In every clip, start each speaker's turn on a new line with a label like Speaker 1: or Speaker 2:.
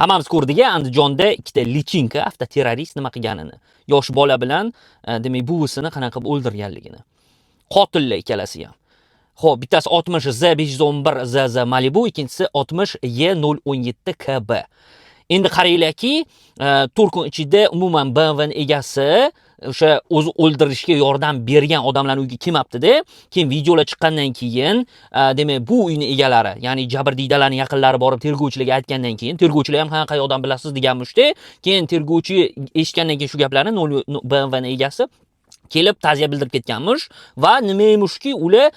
Speaker 1: Hammamiz ko'rdik, Andijonda ikkita lichinka avtoterrorist nima qilganini. Yosh bola bilan demak buvisini qanaqa qilib o'ldirganligini. Qotillar ikkalasi ham. Xo'p, bittasi 60 Z511 ZZ Malibu, ikkinchisi 60 Y017 KB. Endi qaranglarki, 4 kun ichida umuman BMW ning egasi o'sha o'zi o'ldirishga yordam bergan odamlarning uyiga kelmabdi-da. Keyin videolar chiqqandan keyin, demak, bu uyning egalari, ya'ni jabrdiydalarning yaqinlari borib tergovchilarga aytgandan keyin, tergovchilar ham qanaqa odam bilasiz deganmish-da. Keyin tergovchi eshitgandan keyin shu gaplarni BMW ning egasi kelib ta'ziya bildirib ketganmish va nima emishki, ular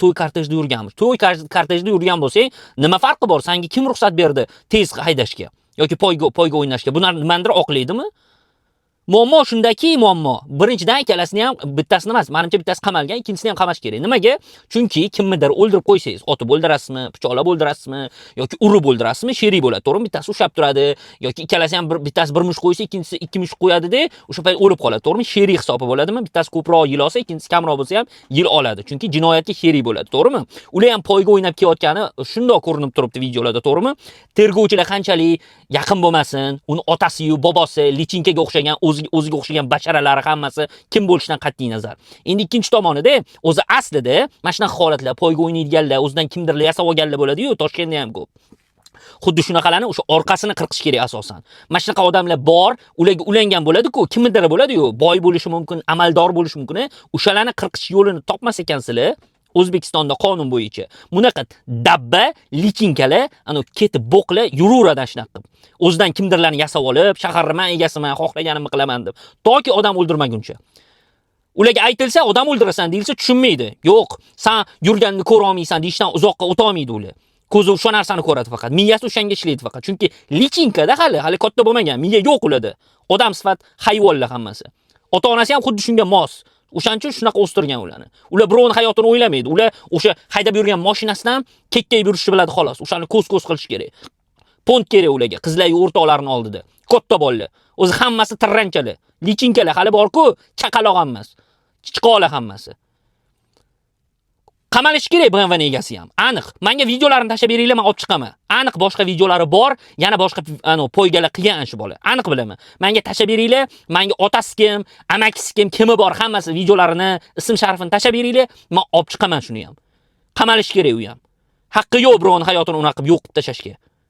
Speaker 1: to'y kortejda yurganmish. To'y kortejda yurgan bo'lsang, nima farqi bor? Senga kim ruxsat berdi tez haydashga yoki poyga o'ynashga? Bular nimadir oqlaydimi? Muammo shundaki, muammo. Birinchidan ikkalasini ham bittasini emas, menimcha bittasi qamalgan, ikkinchisini ham qamash kerak. Nimaga? Chunki kimnidir o'ldirib qo'ysangiz, otib o'ldirasizmi, pichoqlab o'ldirasizmi yoki urib o'ldirasizmi, sherik bo'ladi. To'g'rimi? Bittasi ushab turadi yoki ikkalasi ham bittasi bir mushuk qo'ysa, ikkinchisi ikki mushuk qo'yadi-da, o'sha payt o'lib qoladi. To'g'rimi? Sherik hisobi bo'ladimi? Bittasi ko'proq yil olsa, ikkinchisi kamroq bo'lsa ham yil oladi. Chunki jinoyatga sherik bo'ladi. To'g'rimi? Ular ham poyga o'ynab kelayotgani shundoq ko'rinib turibdi videolarda. To'g'rimi? Tergovchilar qanchalik yaqin bo'lmasin, uni otasi-yu bobosi lichinkaga o'xshagan o'ziga o'xshagan basharalari hammasi kim bo'lishidan qat'iy nazar. Endi ikkinchi tomonida o'zi aslida mana shunaqa holatlar, poyga o'ynaydiganlar, o'zidan kimdirlar yasab olganlar bo'ladi-yu, Toshkentda ham ko'p. Xuddi shunaqalarni o'sha orqasini qirqish kerak asosan. Mana shunaqa odamlar bor, ularga ulangan bo'ladi-ku, kimdir bo'ladi-yu, boy bo'lishi mumkin, amaldor bo'lishi mumkin. O'shalarni qirqish yo'lini topmas ekansizlar, O'zbekistonda qonun bo'yicha bunaqa dabba, lichinkalar, ketib boqlar yuraveradi shunaqa qilib. O'zidan kimdirlarni yasab olib, shaharman egasiman, xohlaganimni qilaman deb, toki odam o'ldirmaguncha. Ularga aytilsa, odam o'ldirasan deyilsa tushunmaydi. Yo'q, sen yurganni ko'ra olmaysan deyishdan uzoqqa o'ta olmaydi ular. Ko'zi o'sha narsani ko'radi faqat. Miyasi o'shanga ishlaydi faqat. Chunki lichinkada hali katta bo'lmagan, miya yo'q ularda. Odam sifat hayvonlar hammasi. Ota-onasi ham xuddi shunga mos. O'shaning uchun shunaqa o'stirgan ularni. Ular birovning hayotini o'ylamaydi. Ular o'sha haydab yurgan mashinasidan kekkayib yurishni biladi xolos. O'shani ko'z qilish kerak. Pont kerak ularga, qizlar o'rtoqlarining oldida. Katta bolalar. O'zi hammasi tirranchalar. Lichinkalar hali bor-ku, chaqaloq emas. Chiqoqlar hammasi. Qamalish kerak BMW ning egasi ham. Aniq. Menga videolarini tashab beringlar, men olib chiqaman. Aniq boshqa videolari bor, yana boshqa poygalar qilgan shu bola. Aniq bilaman. Menga tashab beringlar, menga otasi kim, amakisi kim, kimi bor, hammasi videolarini, ism sharifini tashab beringlar, men olib chiqaman shuni ham. Qamalish kerak u ham. Haqqi yo'q birovning hayotini unaqa qilib yo'q qilib tashashga.